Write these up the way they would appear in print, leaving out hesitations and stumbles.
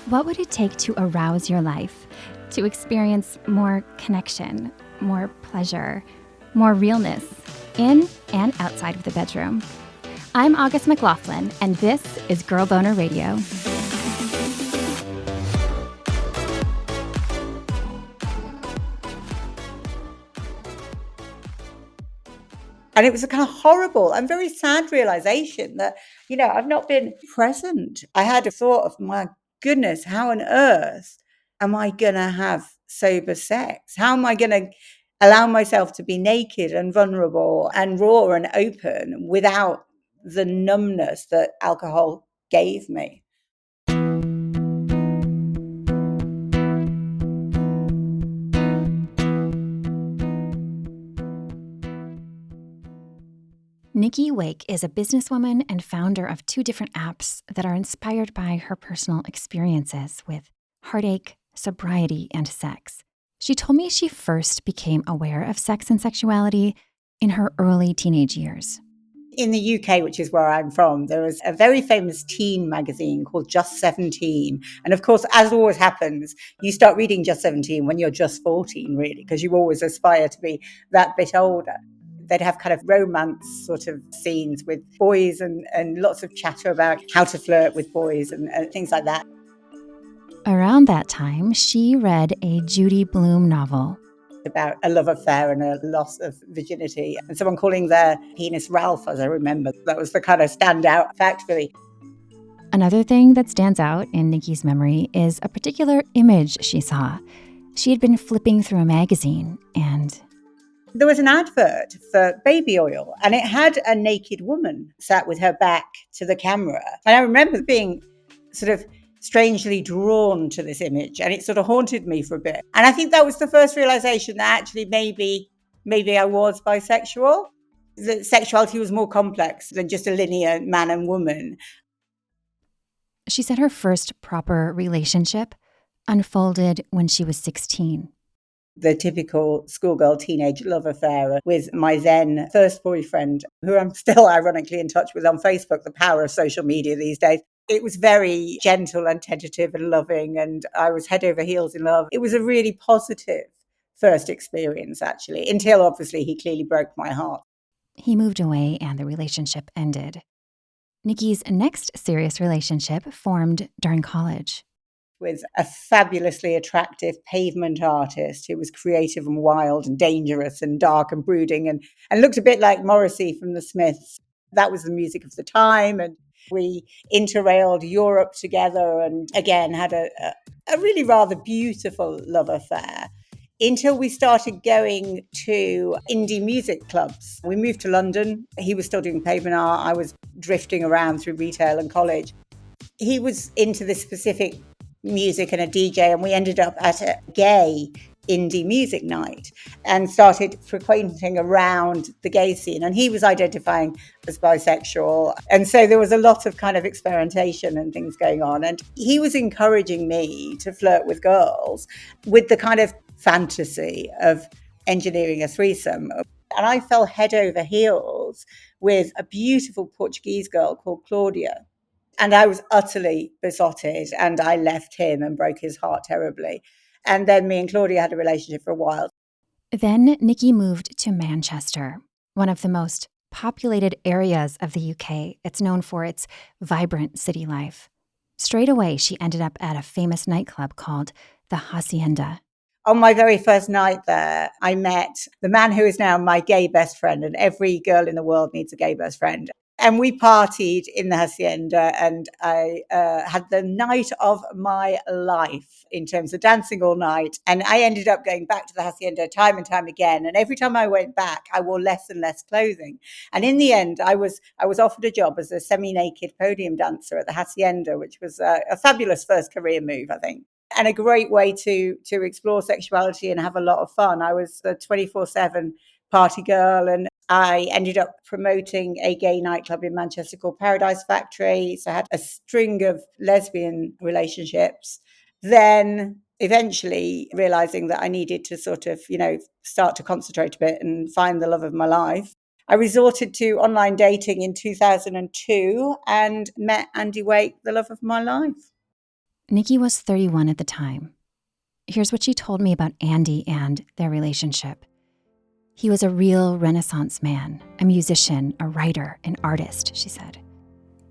What would it take to arouse your life, to experience more connection, more pleasure, more realness, in and outside of the bedroom? I'm August McLaughlin, and this is Girl Boner Radio. And it was a kind of horrible and very sad realization that, I've not been present. I had a thought of, my goodness, how on earth am I going to have sober sex? How am I going to allow myself to be naked and vulnerable and raw and open without the numbness that alcohol gave me? Nicky Wake is a businesswoman and founder of 2 different apps that are inspired by her personal experiences with heartache, sobriety, and sex. She told me she first became aware of sex and sexuality in her early teenage years. In the UK, which is where I'm from, there was a very famous teen magazine called Just 17. And of course, as always happens, you start reading Just 17 when you're just 14, really, because you always aspire to be that bit older. They'd have kind of romance sort of scenes with boys and lots of chatter about how to flirt with boys and things like that. Around that time, she read a Judy Blume novel About a love affair and a loss of virginity, and someone calling their penis Ralph, as I remember. That was the kind of standout fact for me. Another thing that stands out in Nicky's memory is a particular image she saw. She had been flipping through a magazine and there was an advert for baby oil, and it had a naked woman sat with her back to the camera. And I remember being sort of strangely drawn to this image, and it sort of haunted me for a bit. And I think that was the first realization that actually maybe I was bisexual, that sexuality was more complex than just a linear man and woman. She said her first proper relationship unfolded when she was 16. The typical schoolgirl teenage love affair with my then first boyfriend, who I'm still ironically in touch with on Facebook, the power of social media these days. It was very gentle and tentative and loving, and I was head over heels in love. It was a really positive first experience, actually, until obviously he clearly broke my heart. He moved away and the relationship ended. Nicky's next serious relationship formed during college. With a fabulously attractive pavement artist who was creative and wild and dangerous and dark and brooding and looked a bit like Morrissey from the Smiths. That was the music of the time. And we interrailed Europe together and again had a really rather beautiful love affair until we started going to indie music clubs. We moved to London. He was still doing pavement art. I was drifting around through retail and college. He was into this specific music and a DJ, and we ended up at a gay indie music night and started frequenting around the gay scene. And he was identifying as bisexual. And so there was a lot of kind of experimentation and things going on. And he was encouraging me to flirt with girls with the kind of fantasy of engineering a threesome. And I fell head over heels with a beautiful Portuguese girl called Claudia. And I was utterly besotted, and I left him and broke his heart terribly. And then me and Claudia had a relationship for a while. Then Nicky moved to Manchester, one of the most populated areas of the UK. It's known for its vibrant city life. Straight away, she ended up at a famous nightclub called the Hacienda. On my very first night there, I met the man who is now my gay best friend, and every girl in the world needs a gay best friend. And we partied in the Hacienda, and I had the night of my life in terms of dancing all night. And I ended up going back to the Hacienda time and time again. And every time I went back, I wore less and less clothing. And in the end, I was offered a job as a semi-naked podium dancer at the Hacienda, which was a fabulous first career move, I think. And a great way to explore sexuality and have a lot of fun. I was a 24/7 party girl, and I ended up promoting a gay nightclub in Manchester called Paradise Factory. So I had a string of lesbian relationships. Then eventually realizing that I needed to sort of, start to concentrate a bit and find the love of my life, I resorted to online dating in 2002 and met Andy Wake, the love of my life. Nikky was 31 at the time. Here's what she told me about Andy and their relationship. He was a real Renaissance man, a musician, a writer, an artist, she said.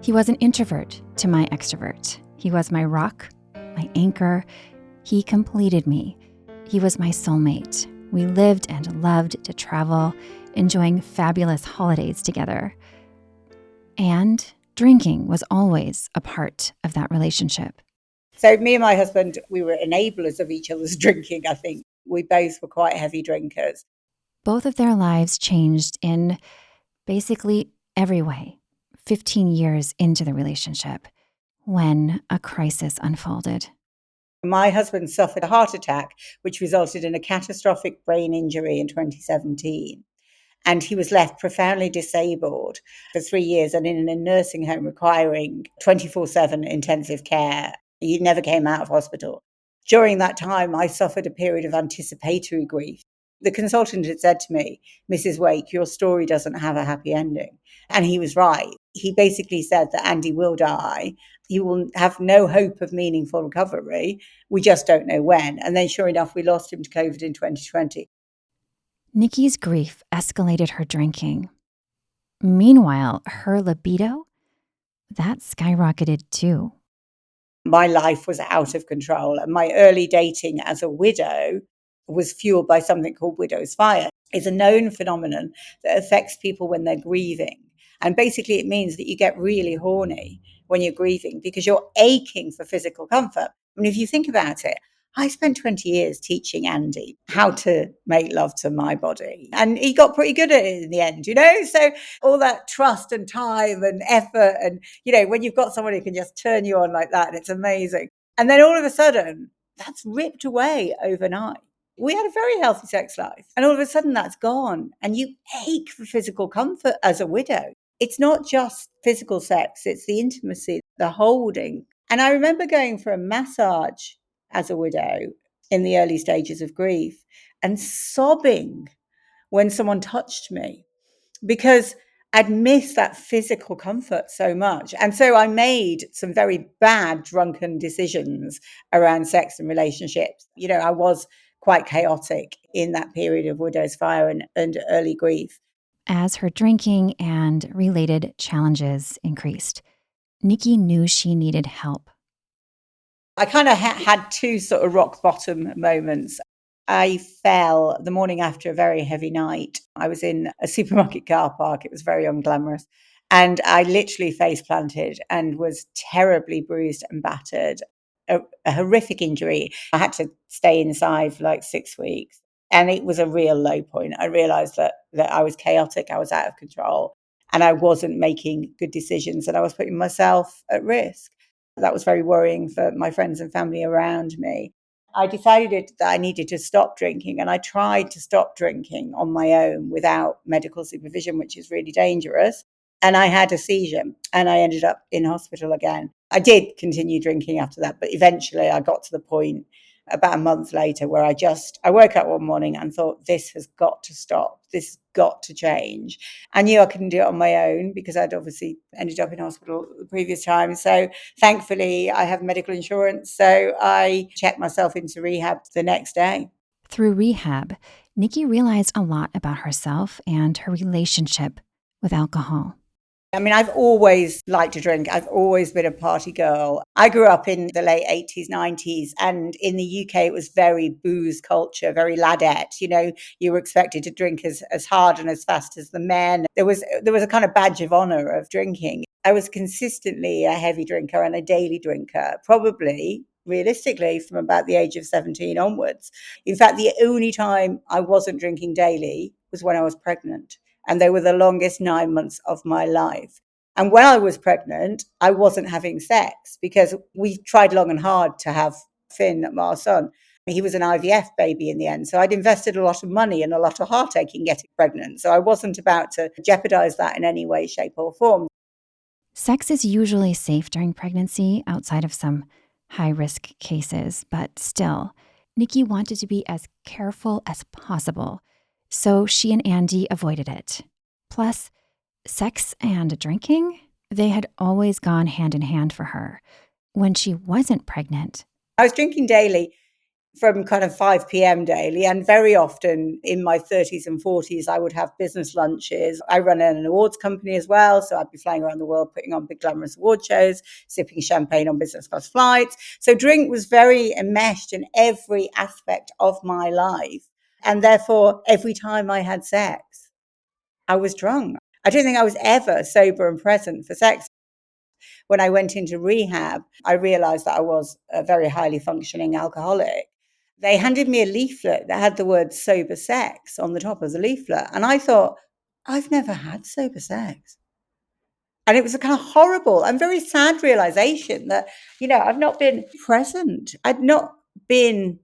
He was an introvert to my extrovert. He was my rock, my anchor. He completed me. He was my soulmate. We lived and loved to travel, enjoying fabulous holidays together. And drinking was always a part of that relationship. So me and my husband, we were enablers of each other's drinking, I think. We both were quite heavy drinkers. Both of their lives changed in basically every way 15 years into the relationship when a crisis unfolded. My husband suffered a heart attack, which resulted in a catastrophic brain injury in 2017. And he was left profoundly disabled for 3 years and in a nursing home requiring 24/7 intensive care. He never came out of hospital. During that time, I suffered a period of anticipatory grief. The consultant had said to me, "Mrs. Wake, your story doesn't have a happy ending." And he was right. He basically said that Andy will die. He will have no hope of meaningful recovery. We just don't know when. And then sure enough, we lost him to COVID in 2020. Nikky's grief escalated her drinking. Meanwhile, her libido, that skyrocketed too. My life was out of control. And my early dating as a widow was fueled by something called Widowsfire. It's a known phenomenon that affects people when they're grieving. And basically, it means that you get really horny when you're grieving because you're aching for physical comfort. I mean, if you think about it, I spent 20 years teaching Andy how to make love to my body. And he got pretty good at it in the end, you know? So all that trust and time and effort and, you know, when you've got someone who can just turn you on like that, and it's amazing. And then all of a sudden, that's ripped away overnight. We had a very healthy sex life. And all of a sudden that's gone. And you ache for physical comfort as a widow. It's not just physical sex, it's the intimacy, the holding. And I remember going for a massage as a widow in the early stages of grief and sobbing when someone touched me because I'd missed that physical comfort so much. And so I made some very bad drunken decisions around sex and relationships. You know, I was quite chaotic in that period of widow's fire and early grief. As her drinking and related challenges increased, Nikky knew she needed help. I kind of had two sort of rock bottom moments. I fell the morning after a very heavy night. I was in a supermarket car park. It was very unglamorous. And I literally face planted and was terribly bruised and battered. A horrific injury. I had to stay inside for like 6 weeks. And it was a real low point. I realized that I was chaotic, I was out of control, and I wasn't making good decisions, and I was putting myself at risk. That was very worrying for my friends and family around me. I decided that I needed to stop drinking, and I tried to stop drinking on my own without medical supervision, which is really dangerous. And I had a seizure and I ended up in hospital again. I did continue drinking after that, but eventually I got to the point about a month later where I woke up one morning and thought, this has got to stop. This has got to change. I knew I couldn't do it on my own because I'd obviously ended up in hospital the previous time. So thankfully I have medical insurance. So I checked myself into rehab the next day. Through rehab, Nikky realized a lot about herself and her relationship with alcohol. I mean, I've always liked to drink. I've always been a party girl. I grew up in the late 80s, 90s, and in the UK, it was very booze culture, very ladette. You know, you were expected to drink as hard and as fast as the men. There was a kind of badge of honor of drinking. I was consistently a heavy drinker and a daily drinker, probably realistically from about the age of 17 onwards. In fact, the only time I wasn't drinking daily was when I was pregnant. And they were the longest 9 months of my life. And when I was pregnant, I wasn't having sex because we tried long and hard to have Finn, our son. He was an IVF baby in the end. So I'd invested a lot of money and a lot of heartache in getting pregnant. So I wasn't about to jeopardize that in any way, shape, or form. Sex is usually safe during pregnancy outside of some high-risk cases, but still, Nikky wanted to be as careful as possible. So she and Andy avoided it. Plus, sex and drinking, they had always gone hand in hand for her. When she wasn't pregnant, I was drinking daily from kind of 5 p.m. daily. And very often in my 30s and 40s, I would have business lunches. I run an awards company as well. So I'd be flying around the world, putting on big glamorous award shows, sipping champagne on business class flights. So drink was very enmeshed in every aspect of my life. And therefore, every time I had sex, I was drunk. I don't think I was ever sober and present for sex. When I went into rehab, I realized that I was a very highly functioning alcoholic. They handed me a leaflet that had the word sober sex on the top of the leaflet. And I thought, I've never had sober sex. And it was a kind of horrible and very sad realization that, I've not been present. I'd not been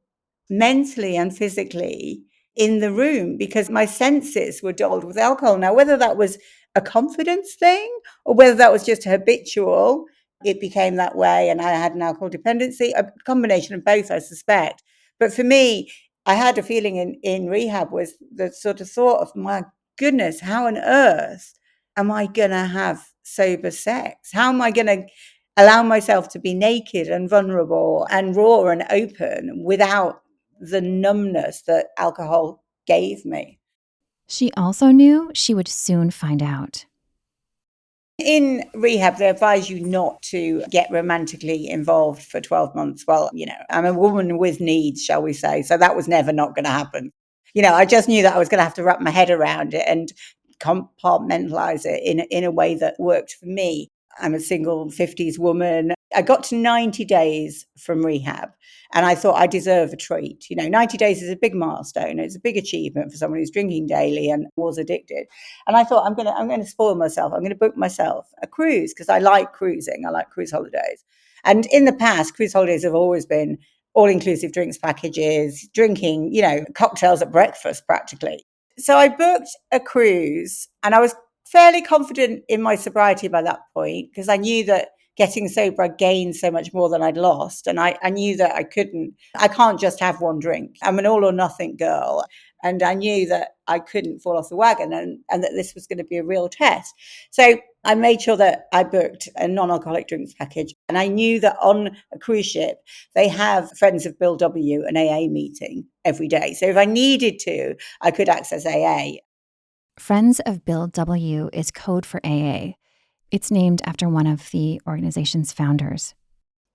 mentally and physically in the room because my senses were dulled with alcohol. Now, whether that was a confidence thing or whether that was just habitual, it became that way. And I had an alcohol dependency, a combination of both, I suspect. But for me, I had a feeling in rehab was the sort of thought of, my goodness, how on earth am I going to have sober sex? How am I going to allow myself to be naked and vulnerable and raw and open without the numbness that alcohol gave me? she also knew she would soon find out. In rehab, they advise you not to get romantically involved for 12 months. Well, I'm a woman with needs, shall we say. So that was never not going to happen. I just knew that I was going to have to wrap my head around it and compartmentalize it in a way that worked for me. I'm a single 50s woman. I got to 90 days from rehab and I thought I deserve a treat. 90 days is a big milestone. It's a big achievement for someone who's drinking daily and was addicted. And I thought, I'm going to spoil myself. I'm going to book myself a cruise because I like cruising. I like cruise holidays. And in the past, cruise holidays have always been all-inclusive drinks packages, drinking, cocktails at breakfast practically. So I booked a cruise and I was fairly confident in my sobriety by that point because I knew that getting sober, I gained so much more than I'd lost. And I knew that I can't just have one drink. I'm an all or nothing girl. And I knew that I couldn't fall off the wagon and that this was going to be a real test. So I made sure that I booked a non-alcoholic drinks package. And I knew that on a cruise ship, they have Friends of Bill W, an AA meeting every day. So if I needed to, I could access AA. Friends of Bill W. is code for AA. It's named after one of the organization's founders.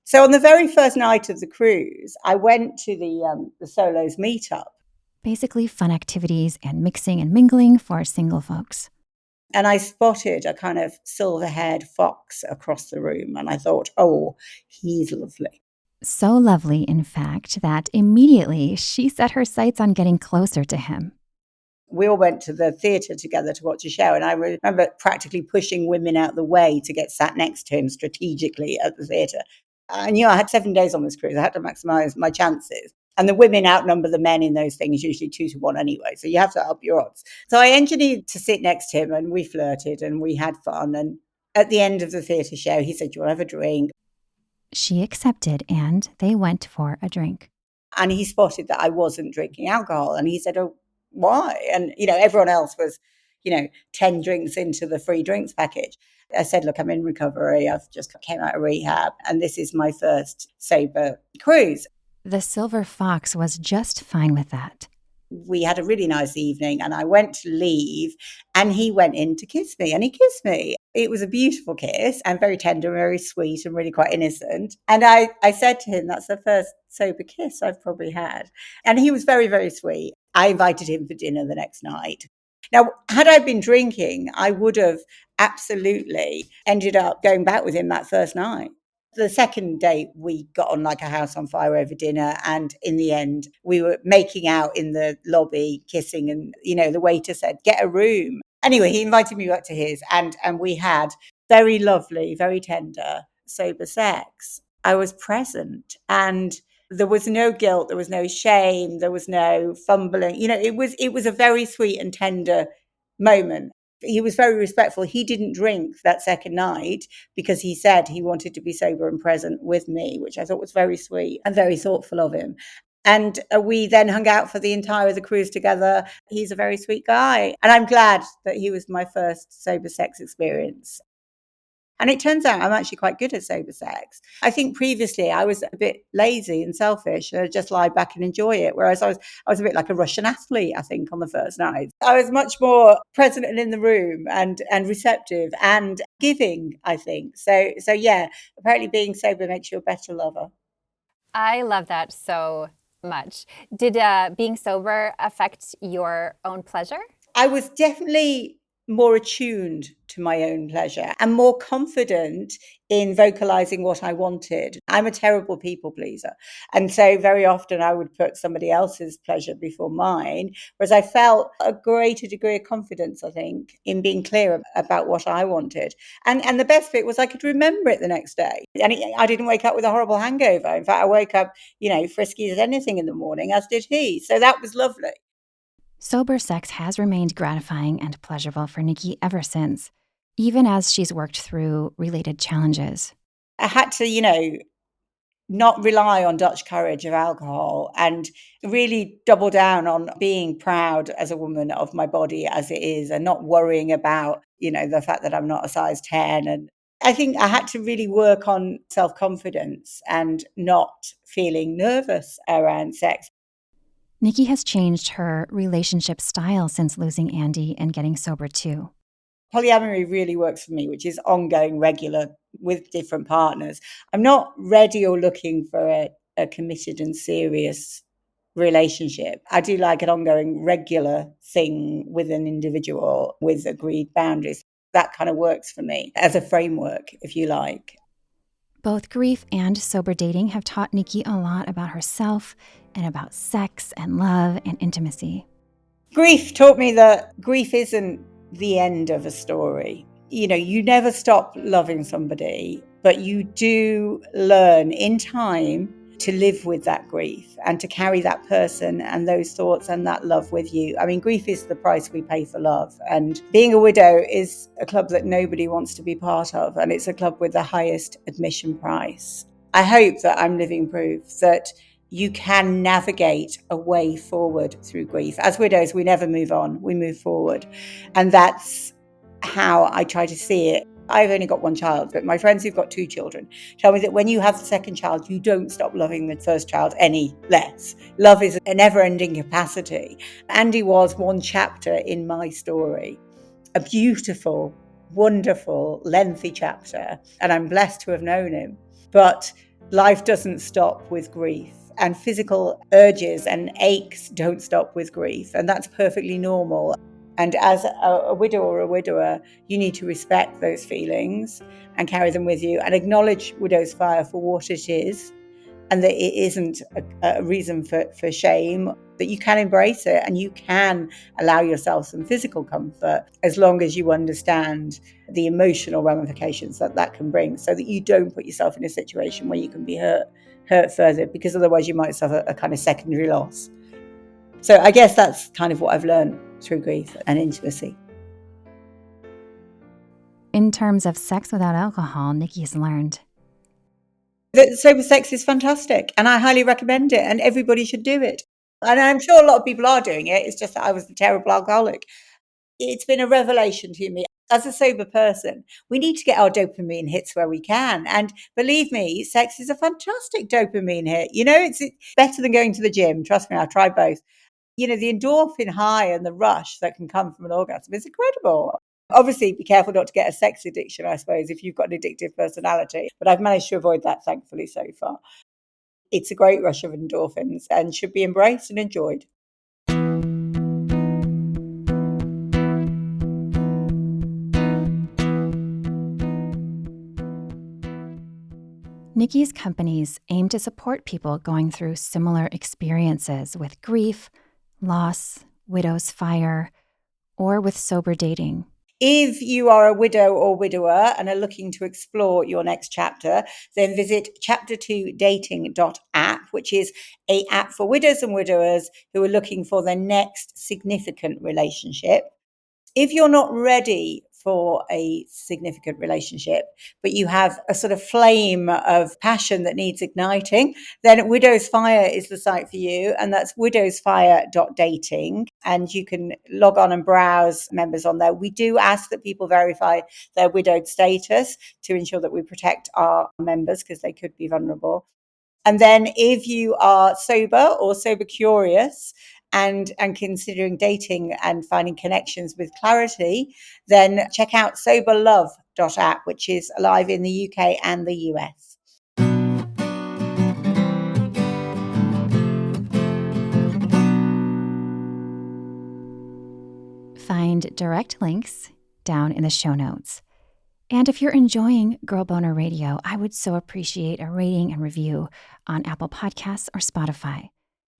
So on the very first night of the cruise, I went to the Solos meetup. Basically, fun activities and mixing and mingling for single folks. And I spotted a kind of silver-haired fox across the room. And I thought, oh, he's lovely. So lovely, in fact, that immediately she set her sights on getting closer to him. We all went to the theatre together to watch a show. And I remember practically pushing women out the way to get sat next to him strategically at the theatre. I knew I had 7 days on this cruise. I had to maximize my chances. And the women outnumber the men in those things, usually 2-1 anyway. So you have to up your odds. So I engineered to sit next to him and we flirted and we had fun. And at the end of the theatre show, he said, "Do you want to have a drink?" She accepted and they went for a drink. And he spotted that I wasn't drinking alcohol. And he said, "Oh, why?" And, everyone else was, 10 drinks into the free drinks package. I said, "Look, I'm in recovery. I've just came out of rehab. And this is my first sober cruise." The Silver Fox was just fine with that. We had a really nice evening and I went to leave and he went in to kiss me and he kissed me. It was a beautiful kiss and very tender, very sweet and really quite innocent. And I said to him, "That's the first sober kiss I've probably had." And he was very, very sweet. I invited him for dinner the next night. Now, had I been drinking, I would have absolutely ended up going back with him that first night. The second date, we got on like a house on fire over dinner. And in the end, we were making out in the lobby, kissing. And, the waiter said, "Get a room." Anyway, he invited me back to his and we had very lovely, very tender, sober sex. I was present and there was no guilt. There was no shame. There was no fumbling. It was a very sweet and tender moment. He was very respectful. He didn't drink that second night because he said he wanted to be sober and present with me, which I thought was very sweet and very thoughtful of him. And we then hung out for the entire of the cruise together. He's a very sweet guy. And I'm glad that he was my first sober sex experience. And it turns out I'm actually quite good at sober sex. I think previously I was a bit lazy and selfish and I'd just lie back and enjoy it. Whereas I was a bit like a Russian athlete, I think, on the first night. I was much more present and in the room and receptive and giving, I think. So yeah, apparently being sober makes you a better lover. I love that so much. Did being sober affect your own pleasure? I was definitely more attuned to my own pleasure and more confident in vocalizing what I wanted. I'm a terrible people pleaser. And so very often I would put somebody else's pleasure before mine, whereas I felt a greater degree of confidence, I think, in being clear about what I wanted. And the best bit was I could remember it the next day. And I didn't wake up with a horrible hangover. In fact, I woke up, frisky as anything in the morning, as did he. So that was lovely. Sober sex has remained gratifying and pleasurable for Nikki ever since, even as she's worked through related challenges. I had to, not rely on Dutch courage of alcohol and really double down on being proud as a woman of my body as it is and not worrying about, the fact that I'm not a size 10. And I think I had to really work on self-confidence and not feeling nervous around sex. Nikki has changed her relationship style since losing Andy and getting sober too. Polyamory really works for me, which is ongoing, regular with different partners. I'm not ready or looking for a committed and serious relationship. I do like an ongoing, regular thing with an individual with agreed boundaries. That kind of works for me as a framework, if you like. Both grief and sober dating have taught Nikki a lot about herself and about sex and love and intimacy. Grief taught me that grief isn't the end of a story. You never stop loving somebody, but you do learn in time to live with that grief and to carry that person and those thoughts and that love with you. I mean, grief is the price we pay for love. And being a widow is a club that nobody wants to be part of. And it's a club with the highest admission price. I hope that I'm living proof that you can navigate a way forward through grief. As widows, we never move on, we move forward. And that's how I try to see it. I've only got one child, but my friends who've got two children tell me that when you have the second child, you don't stop loving the first child any less. Love is a never-ending capacity. Andy was one chapter in my story, a beautiful, wonderful, lengthy chapter, and I'm blessed to have known him. But life doesn't stop with grief. And physical urges and aches don't stop with grief. And that's perfectly normal. And as a widow or a widower, you need to respect those feelings and carry them with you and acknowledge Widowsfire for what it is and that it isn't a reason for shame, that you can embrace it and you can allow yourself some physical comfort as long as you understand the emotional ramifications that can bring so that you don't put yourself in a situation where you can be hurt further, because otherwise you might suffer a kind of secondary loss. So I guess that's kind of what I've learned through grief and intimacy. In terms of sex without alcohol, Nikki's learned that sober sex is fantastic and I highly recommend it and everybody should do it. And I'm sure a lot of people are doing it. It's just that I was a terrible alcoholic. It's been a revelation to me. As a sober person, we need to get our dopamine hits where we can. And believe me, sex is a fantastic dopamine hit. It's better than going to the gym. Trust me, I've tried both. The endorphin high and the rush that can come from an orgasm is incredible. Obviously, be careful not to get a sex addiction, I suppose, if you've got an addictive personality. But I've managed to avoid that, thankfully, so far. It's a great rush of endorphins and should be embraced and enjoyed. Nikki's companies aim to support people going through similar experiences with grief, loss, widow's fire, or with sober dating. If you are a widow or widower and are looking to explore your next chapter, then visit chapter2dating.app, which is an app for widows and widowers who are looking for their next significant relationship. If you're not ready for a significant relationship, but you have a sort of flame of passion that needs igniting, then Widow's Fire is the site for you. And that's Widowsfire.dating. And you can log on and browse members on there. We do ask that people verify their widowed status to ensure that we protect our members because they could be vulnerable. And then if you are sober or sober curious and considering dating and finding connections with clarity, then check out sober.love.app, which is live in the UK and the US. Find direct links down in the show notes. And if you're enjoying Girl Boner Radio, I would so appreciate a rating and review on Apple Podcasts or Spotify.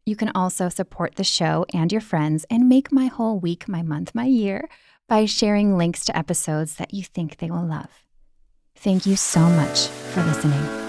You can also support the show and your friends and make my whole week, my month, my year by sharing links to episodes that you think they will love. Thank you so much for listening.